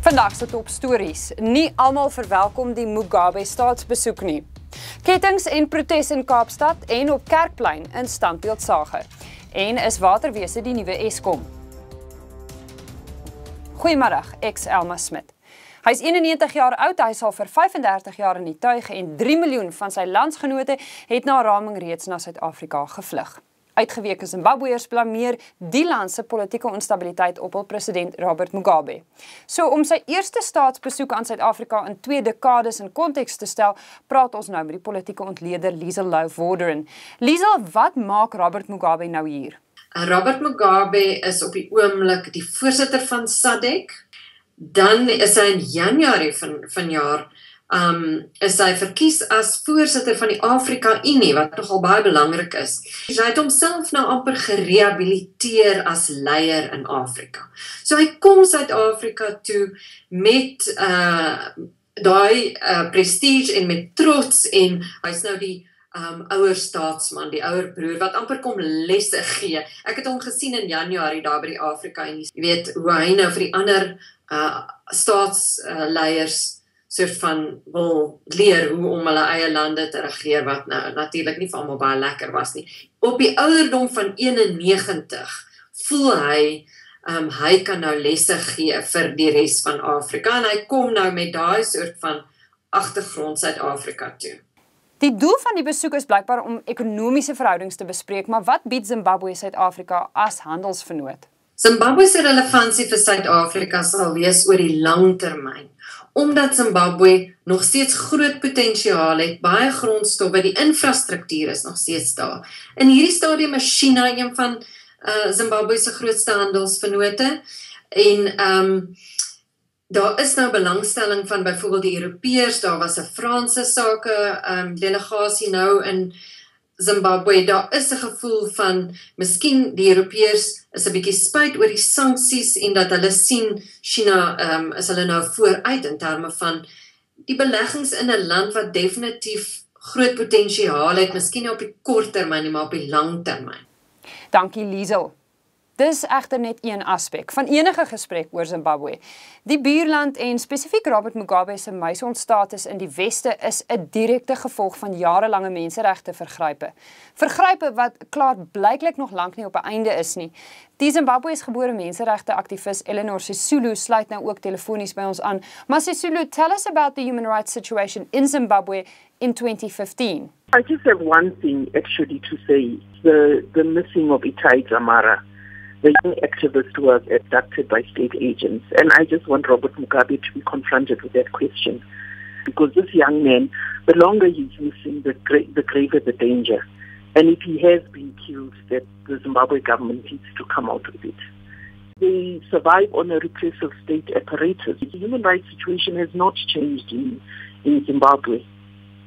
Vandag se topstories. Nie almal verwelkom die Mugabe staatsbesoek nie. Kettings en protes in Kaapstad en op Kerkplein in standbeeldsage. En is waterwese die nuwe Eskom? Goeiemiddag, ek's Elma Smit. Hy is 91 jaar oud, hy sal vir 35 jaar in die tuig en 3 miljoen van sy landsgenote het na raming reeds na Suid-Afrika gevlug. Uitgeweke Zimbabweërs blameer die land se politieke onstabiliteit op hul president Robert Mugabe. So om sy eerste staatsbesoek aan Suid-Afrika in 2 dekades in konteks te stel, praat ons nou met die politieke ontleder Liesel Lou-Vorderen. Liesel, wat maak Robert Mugabe nou hier? Robert Mugabe is op die oomblik die voorsitter van SADC. Dan is hy in Januarie vanjaar is hy verkies as voorsitter van die Afrika Unie, wat nogal baie belangrik is. Hy het homself nou amper gerehabiliteer as leier in Afrika. So hy kom Suid-Afrika toe met daai prestige en met trots, en hy's nou die ouer staatsman, die ouer broer, wat amper kom lesse gee. Ek het hom gesien in Januarie daar by die Afrika Unie. Jy weet, hoe hy nou vir die ander staatsleiers soort van wil leer hoe om hulle eie lande te regeer, wat nou natuurlik nie vir almal baie lekker was nie. Op die ouderdom van 91 voel hy kan nou lesse gee vir die res van Afrika, en hy kom nou met daai soort van agtergrond Suid-Afrika toe. Die doel van die besoek is blykbaar om ekonomiese verhoudings te bespreek, maar wat bied Zimbabwe Suid-Afrika as handelsvernoot? Zimbabwe se relevantie vir Suid-Afrika sal wees oor die lang termyn. Omdat Zimbabwe nog steeds groot potensiaal het, baie grondstowwe, die infrastruktuur is nog steeds daar. In hierdie stadium is China een van Zimbabwe se grootste handelsvennote, en daar is nou belangstelling van byvoorbeeld die Europeërs, daar was 'n Franse sake delegasie nou in Zimbabwe. Daar is 'n gevoel van, miskien die Europeërs is 'n bietjie spyt oor die sanksies, en dat hulle sien China is hulle nou vooruit in terme van die beleggings in 'n land wat definitief groot potensiaal het, miskien nie op die kort termyn, maar op die lang termyn. Dankie Liesel. Dis egter net een aspek van enige gesprek oor Zimbabwe. Die buurland en spesifiek Robert Mugabe se muisondstatus in die weste is 'n direkte gevolg van jarelange menseregte vergrype. Vergrype wat klaarblyklik nog lank nie op 'n einde is nie. Die Zimbabwe-gebore menseregte aktivis Eleanor Sisulu sluit nou ook telefonies by ons aan. Maar Sisulu, tell us about the human rights situation in Zimbabwe in 2015. I just have one thing actually to say, the missing of Itai Dzamara, the young activist who was abducted by state agents. And I just want Robert Mugabe to be confronted with that question. Because this young man, the longer he's missing, the graver the danger. And if he has been killed, that the Zimbabwe government needs to come out with it. They survive on a repressive state apparatus. The human rights situation has not changed in Zimbabwe.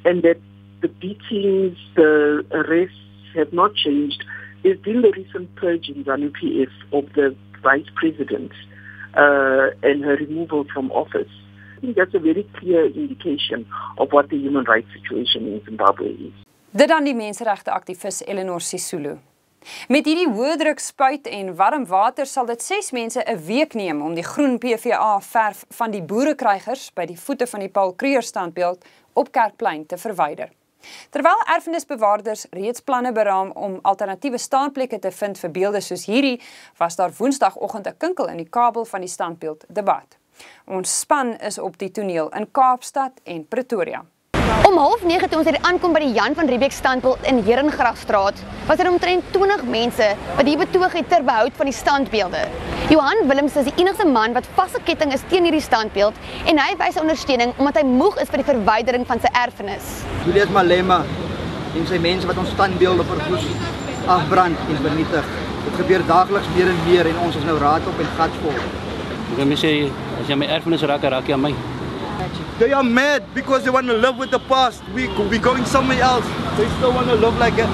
And that the beatings, the arrests have not changed. There's been the recent purging on UPF of the vice president and her removal from office. I think that's a very clear indication of what the human rights situation in Zimbabwe is. Dit dan die menseregte aktivis Eleanor Sisulu. Met hierdie hoë druk spuit en warm water sal dit 6 mense 'n week neem om die groen PVA verf van die boerekrygers by die voete van die Paul Kruger standbeeld op Kerkplein te verwyder. Terwyl erfenisbewaarders reeds planne beraam om alternatiewe staanplekke te vind vir beelde soos hierdie, was daar Woensdagoggend 'n kinkel in die kabel van die standbeeld debat. Ons span is op die toneel in Kaapstad en Pretoria. Om 8:30 toe ons hier aankom by die Jan van Riebeeck standbeeld in Herengraafstraat, was omtrent 20 mense wat hier betoog het ter behoud van die standbeelde. Johan Willems is die enigste man wat vasgeketting is teen hierdie standbeeld, en hy wys ondersteuning omdat hy moeg is vir die verwydering van sy erfenis. Julius Malema en sy mense wat ons standbeelde verwoes, afbrand en vernietig. Dit gebeur daagliks meer en meer, en ons is nou raad op en gatvol. Ek wil sê, as jy my erfenis raak jy aan my. They are mad because they want to live with the past. We going somewhere else. They still want to live like it.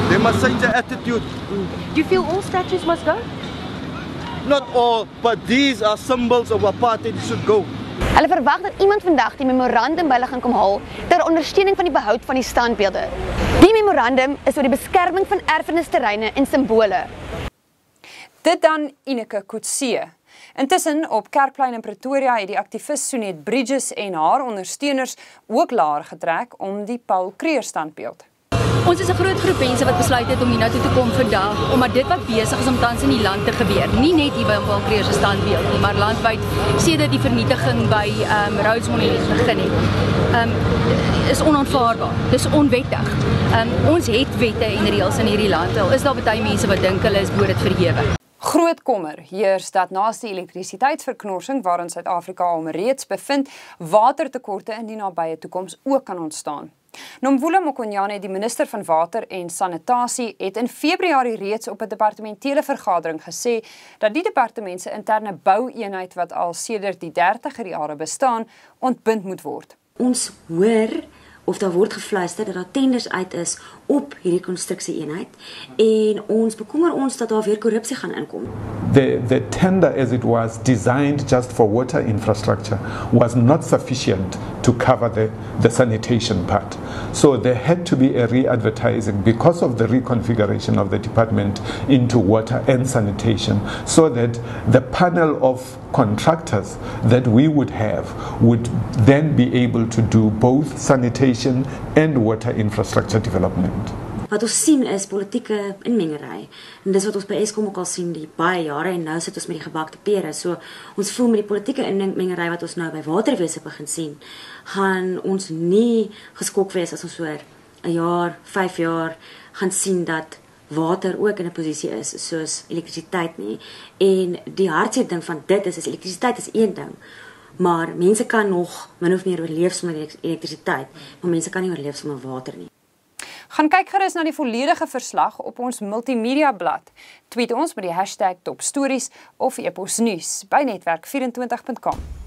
They must change their attitude. Do you feel all statues must go? Not all, but these are symbols of apartheid should go. Hulle verwag dat iemand vandag die memorandum by hulle gaan kom haal ter ondersteuning van die behoud van die standbeelde. Die memorandum is oor die beskerming van erfenisterreine en simbole. Dit dan Ineke Coetzee. Intussen op Kerkplein in Pretoria het die aktivis Sonet Bridges en haar ondersteuners ook laer getrek om die Paul Kruger standbeeld. Ons is 'n groot groep mense wat besluit het om hiernatoe te kom vandag, omdat dit wat besig is om tans in die land te gebeur, nie net hier by Paul Kruger se standbeeld nie, maar landwyd sedert die vernietiging by Rhodes Monument begin het, is onaanvaarbaar. Dis onwettig. Ons het wette en reëls in hierdie land. Al is daar baie mense wat dink hulle is bo dit verhewe. Groot kommer heers dat naas die elektrisiteitsverknorsing waarin Suid-Afrika alreeds bevind, watertekorte in die nabye toekoms ook kan ontstaan. Nomvula Mokonyane, die minister van Water en Sanitasie, het in Februarie reeds op 'n departementele vergadering gesê dat die departement se interne boueenheid wat al sedert die 30er jare bestaan, ontbind moet word. Ons hoor of daar word gefluister dat daar tenders uit is op hierdie konstruksieeenheid en ons bekommer ons dat daar weer korrupsie gaan inkom. The tender as it was designed just for water infrastructure was not sufficient to cover the sanitation part. So there had to be a re-advertising because of the reconfiguration of the department into water and sanitation, so that the panel of contractors that we would have would then be able to do both sanitation and water infrastructure development. Wat ons sien is politieke inmengery. En dis wat ons by Eskom ook al sien die baie jare en nou sit ons met die gebakte pere. So ons voel met die politieke inmengery wat ons nou by waterwese begin sien, gaan ons nie geskok wees as ons oor 'n jaar, 5 jaar gaan sien dat water ook in 'n posisie is soos elektrisiteit nie. En die hartseer ding van dit is elektrisiteit is een ding. Maar mense kan nog min of meer oorleef sonder elektrisiteit, maar mense kan nie oorleef sonder water nie. Gaan kyk gerus na die volledige verslag op ons multimedia blad. Tweet ons met die #topstories of e-pos nuus by netwerk24.com.